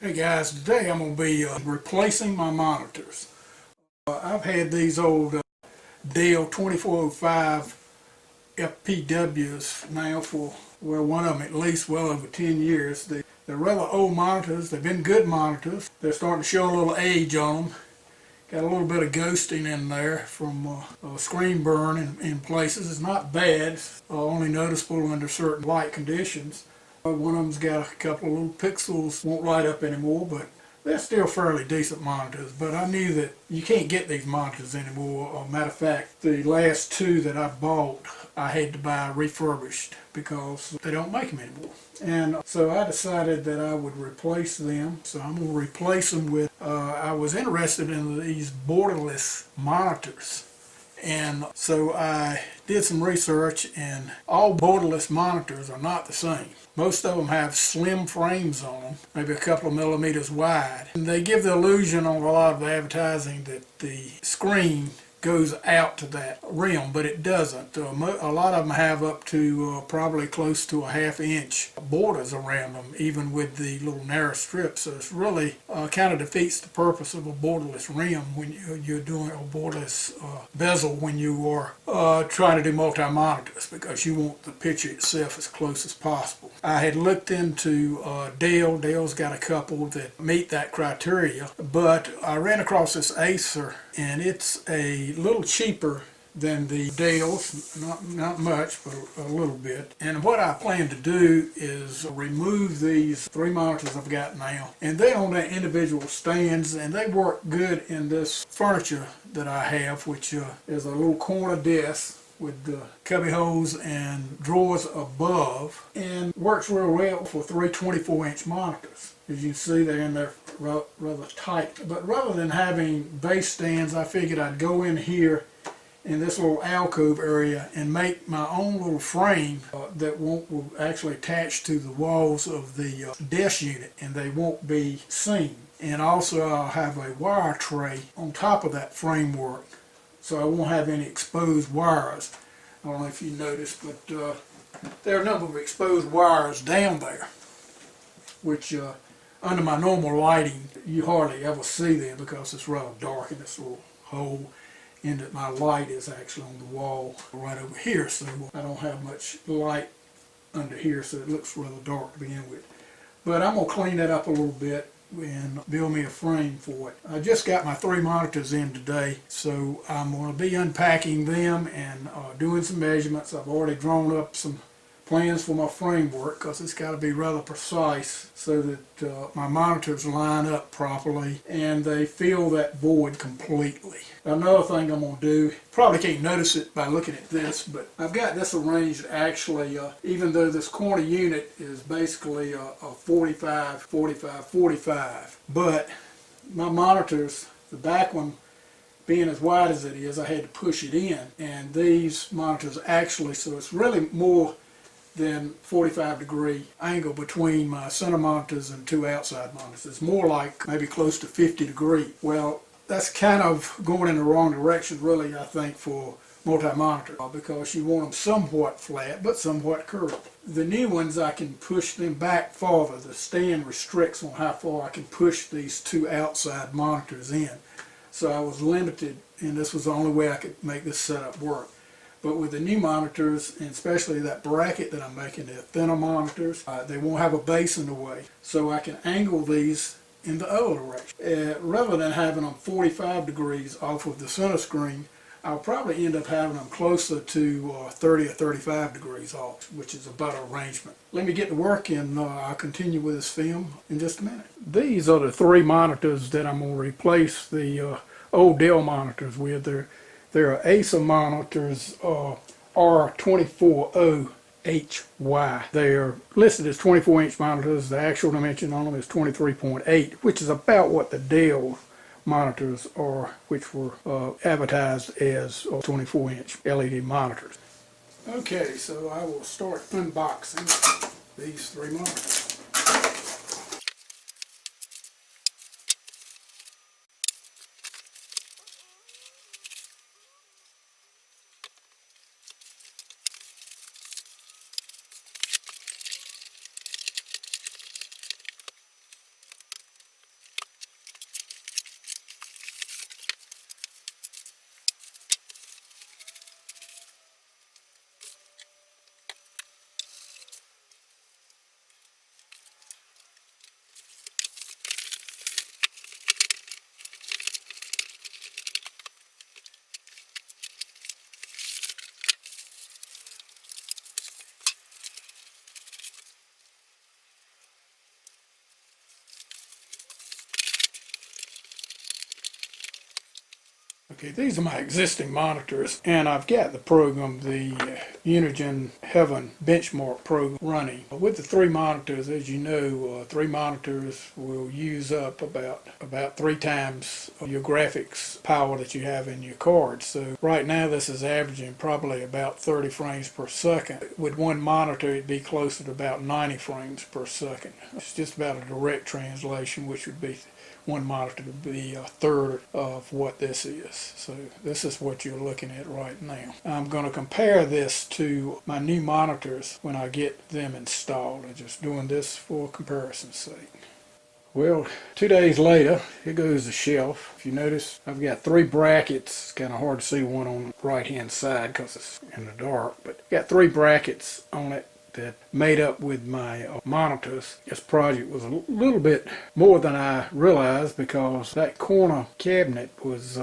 Hey guys, today I'm going to be replacing my monitors. I've had these old Dell 2405 FPWs now for, well, one of them at least well over 10 years. They're rather old monitors. They've been good monitors. They're starting to show a little age on them. Got a little bit of ghosting in there from screen burn in places. It's not bad. It's only noticeable under certain light conditions. One of them's got a couple of little pixels, won't light up anymore, but they're still fairly decent monitors. But I knew that you can't get these monitors anymore. Matter of fact, the last two that I bought, I had to buy refurbished because they don't make them anymore. And so I decided that I would replace them. So I'm going to replace them with, I was interested in these borderless monitors. And so I did some research, and all borderless monitors are not the same. Most of them have slim frames on them, maybe a couple of millimeters wide. And they give the illusion on a lot of advertising that the screen goes out to that rim, but it doesn't. A lot of them have up to probably close to a half-inch borders around them, even with the little narrow strips. So it's really kind of defeats the purpose of a borderless rim when you're doing a borderless bezel when you are trying to do multi-monitors, because you want the picture itself as close as possible. I had looked into Dell. Dell's got a couple that meet that criteria, but I ran across this Acer, and it's a little cheaper than the Dells, not much, but a little bit. And what I plan to do is remove these three monitors I've got now, and they're on their individual stands, and they work good in this furniture that I have, which is a little corner desk with the cubby holes and drawers above, and works real well for three 24-inch monitors. As you can see, they're in there rather tight. But rather than having base stands, I figured I'd go in here in this little alcove area and make my own little frame that will actually attach to the walls of the desk unit, and they won't be seen. And also I'll have a wire tray on top of that framework, so I won't have any exposed wires. I don't know if you noticed, but there are a number of exposed wires down there, which under my normal lighting you hardly ever see them because it's rather dark in this little hole, and that my light is actually on the wall right over here, so I don't have much light under here, so it looks rather dark to begin with. But I'm going to clean that up a little bit and build me a frame for it. I just got my three monitors in today, so I'm going to be unpacking them and doing some measurements. I've already drawn up some plans for my framework because it's got to be rather precise so that my monitors line up properly and they fill that void completely. Another thing I'm going to do, probably can't notice it by looking at this, but I've got this arranged actually, even though this corner unit is basically a 45, 45, 45, but my monitors, the back one being as wide as it is, I had to push it in, and these monitors actually, so it's really more than 45-degree angle between my center monitors and two outside monitors. It's more like maybe close to 50 degrees. Well, that's kind of going in the wrong direction really, I think, for multi-monitor, because you want them somewhat flat but somewhat curved. The new ones, I can push them back farther. The stand restricts on how far I can push these two outside monitors in. So I was limited, and this was the only way I could make this setup work. But with the new monitors, and especially that bracket that I'm making, they're thinner monitors, they won't have a base in the way. So I can angle these in the other direction. Rather than having them 45 degrees off of the center screen, I'll probably end up having them closer to 30 or 35 degrees off, which is a better arrangement. Let me get to work, and I'll continue with this film in just a minute. These are the three monitors that I'm going to replace the old Dell monitors with. They're Acer monitors R240HY. They're listed as 24-inch monitors. The actual dimension on them is 23.8, which is about what the Dell monitors are, which were advertised as 24-inch LED monitors. Okay, so I will start unboxing these three monitors. Okay, these are my existing monitors, and I've got the program, the Unigen Heaven benchmark program running. With the three monitors, as you know, three monitors will use up about 3 times your graphics power that you have in your card. So right now this is averaging probably about 30 frames per second. With one monitor it'd be closer to about 90 frames per second. It's just about a direct translation, which would be one monitor to be a third of what this is. So this is what you're looking at right now. I'm going to compare this to my new monitors when I get them installed. I'm just doing this for comparison's sake. Well, 2 days later, here goes the shelf. If you notice, I've got 3 brackets. It's kind of hard to see one on the right hand side because it's in the dark, but I've got 3 brackets on it that made up with my monitors. This project was a little bit more than I realized because that corner cabinet was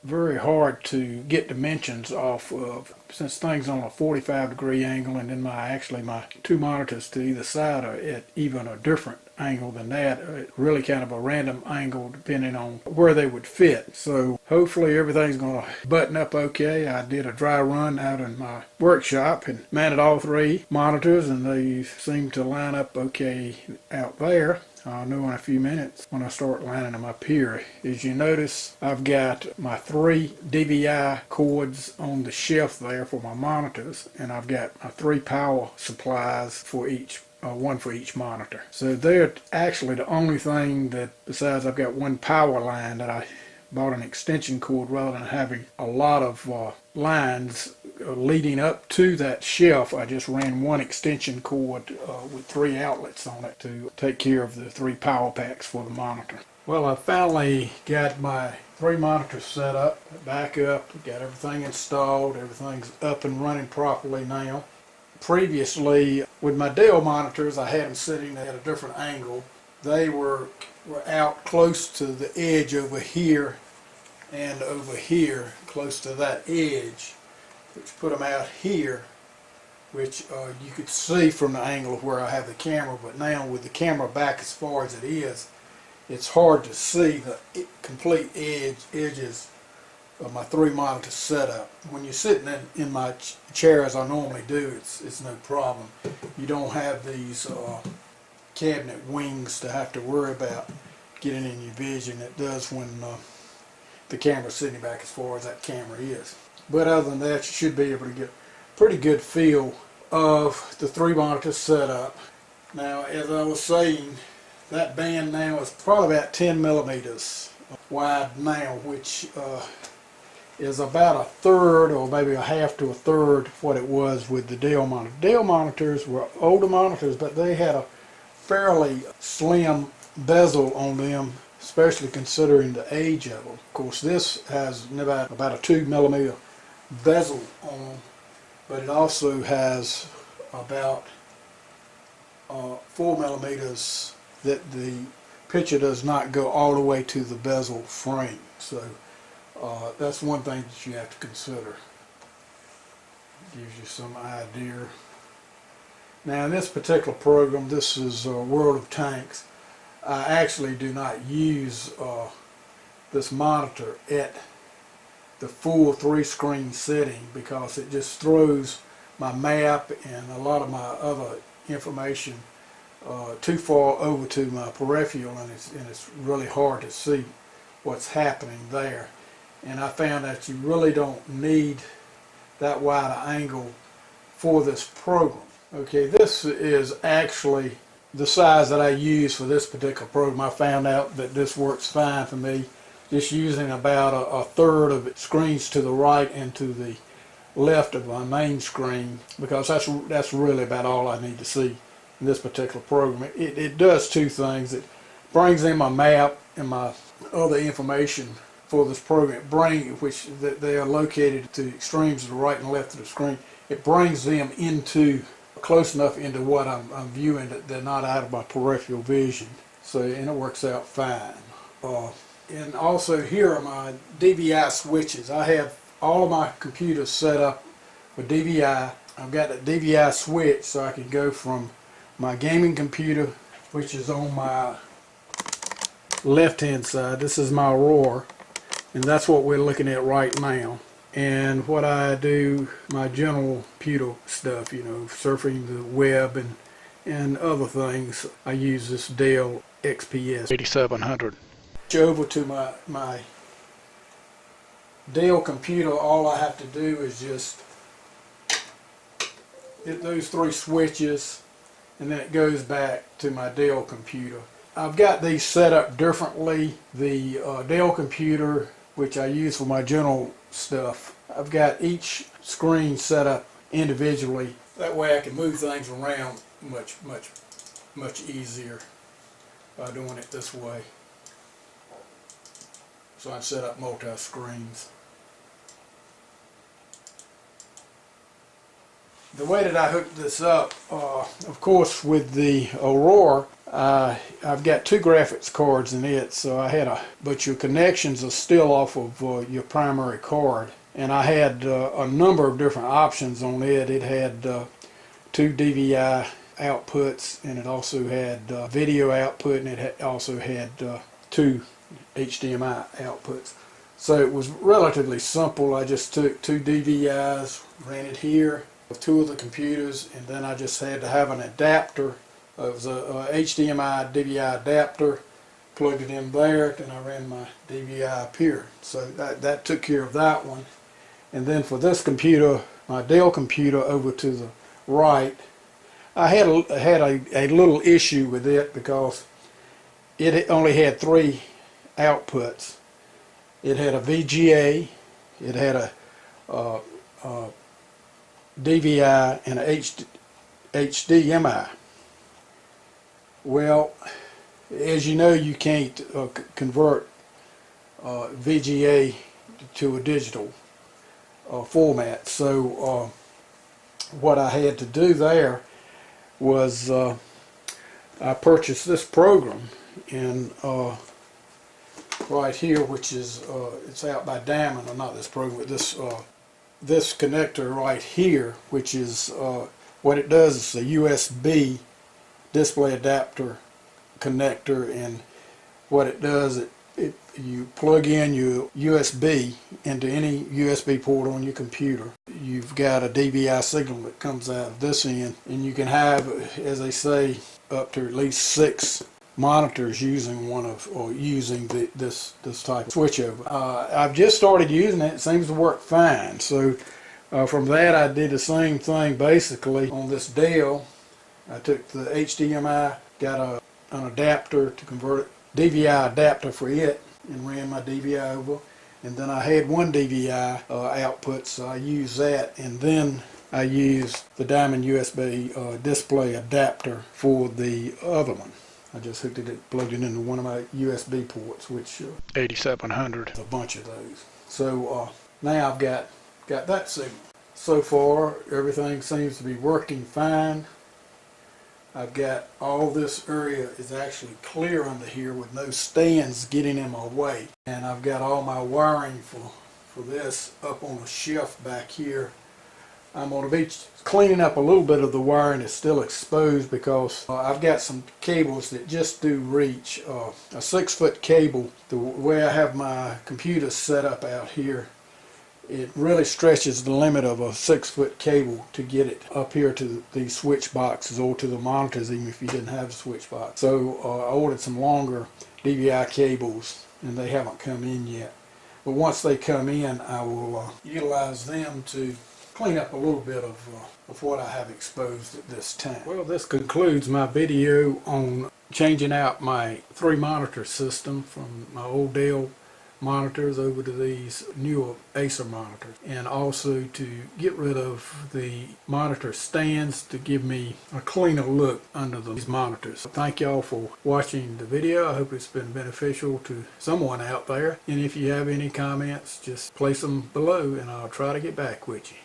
very hard to get dimensions off of, since things on a 45-degree angle, and then my 2 monitors to either side are at even a different angle than that. Really kind of a random angle depending on where they would fit. So hopefully everything's going to button up okay. I did a dry run out in my workshop and mounted all 3 monitors, and they seem to line up okay out there. I'll know in a few minutes when I start lining them up here. As you notice, I've got my 3 DVI cords on the shelf there for my monitors, and I've got my 3 power supplies for each, one for each monitor. So they're actually the only thing that, besides I've got 1 power line that I bought an extension cord rather than having a lot of lines leading up to that shelf. I just ran 1 extension cord with 3 outlets on it to take care of the 3 power packs for the monitor. Well, I finally got my 3 monitors set up, back up, got everything installed, everything's up and running properly now. Previously, with my Dell monitors, I had them sitting at a different angle. They were out close to the edge over here and over here, close to that edge, which put them out here, which you could see from the angle of where I have the camera. But now with the camera back as far as it is, it's hard to see the complete edges of my 3 monitor setup. When you're sitting in my chair as I normally do, it's no problem. You don't have these cabinet wings to have to worry about getting in your vision. It does when the camera's sitting back as far as that camera is. But other than that, you should be able to get a pretty good feel of the 3 monitors set up. Now, as I was saying, that band now is probably about 10 millimeters wide now, which is about a third or maybe a half to a third of what it was with the Dell monitor. Dell monitors were older monitors, but they had a fairly slim bezel on them, especially considering the age of them. Of course, this has about a 2 millimeter bezel on them, but it also has about 4 millimeters that the picture does not go all the way to the bezel frame. So that's one thing that you have to consider. Gives you some idea. Now in this particular program, this is World of Tanks. I actually do not use this monitor at the full 3-screen setting because it just throws my map and a lot of my other information too far over to my peripheral, and it's really hard to see what's happening there. And I found that you really don't need that wide an angle for this program. Okay, this is actually the size that I use for this particular program. I found out that this works fine for me, just using about a third of its screens to the right and to the left of my main screen, because that's really about all I need to see in this particular program. It does 2 things. It brings in my map and my other information for this program, which they are located to the extremes of the right and left of the screen. It brings them into close enough into what I'm viewing that they're not out of my peripheral vision. So, and it works out fine. And also here are my DVI switches. I have all of my computers set up with DVI. I've got a DVI switch so I can go from my gaming computer, which is on my left hand side. This is my Aurora And that's what we're looking at right now. And what I do, my general computer stuff, you know, surfing the web and other things, I use this Dell XPS 8700. Over to my Dell computer, all I have to do is just hit those 3 switches, and then it goes back to my Dell computer. I've got these set up differently. The Dell computer, which I use for my general stuff, I've got each screen set up individually. That way I can move things around much easier by doing it this way. So I set up multi-screens. The way that I hooked this up, of course with the Aurora, I've got 2 graphics cards in it, so I had but your connections are still off of your primary card. And I had a number of different options on it. It had 2 DVI outputs, and it also had video output, and it also had 2 HDMI outputs. So it was relatively simple. I just took 2 DVIs, ran it here with 2 of the computers, and then I just had to have an adapter. It was a HDMI DVI adapter, plugged it in there, and I ran my DVI up here. So that took care of that one. And then for this computer, my Dell computer over to the right, I had a little issue with it because it only had 3 outputs. It had a VGA, it had a DVI, and a HDMI. Well, as you know, you can't convert VGA to a digital format. So what I had to do there was I purchased this program in right here, which is it's out by Diamond, or not this program, but this connector right here, which is what it does is a USB display adapter connector, and what it does, you plug in your USB into any USB port on your computer. You've got a DVI signal that comes out of this end, and you can have, as they say, up to at least 6 monitors using this type of switchover. I've just started using it. It seems to work fine. So from that, I did the same thing basically on this Dell. I took the HDMI, got an adapter to convert it, DVI adapter for it, and ran my DVI over. And then I had 1 DVI output, so I used that, and then I used the Diamond USB display adapter for the other one. I just hooked it, plugged it into one of my USB ports, which 8700. A bunch of those. So now I've got that signal. So far, everything seems to be working fine. I've got all this area is actually clear under here with no stands getting in my way. And I've got all my wiring for this up on a shelf back here. I'm going to be cleaning up a little bit of the wiring that's still exposed because I've got some cables that just do reach. A 6-foot cable, the way I have my computer set up out here, it really stretches the limit of a 6-foot cable to get it up here to the switch boxes or to the monitors, even if you didn't have a switch box. So I ordered some longer DVI cables, and they haven't come in yet. But once they come in, I will utilize them to clean up a little bit of what I have exposed at this time. Well, this concludes my video on changing out my 3 monitor system from my old Dell monitors over to these newer Acer monitors, and also to get rid of the monitor stands to give me a cleaner look under these monitors. Thank y'all for watching the video. I hope it's been beneficial to someone out there, and if you have any comments, just place them below and I'll try to get back with you.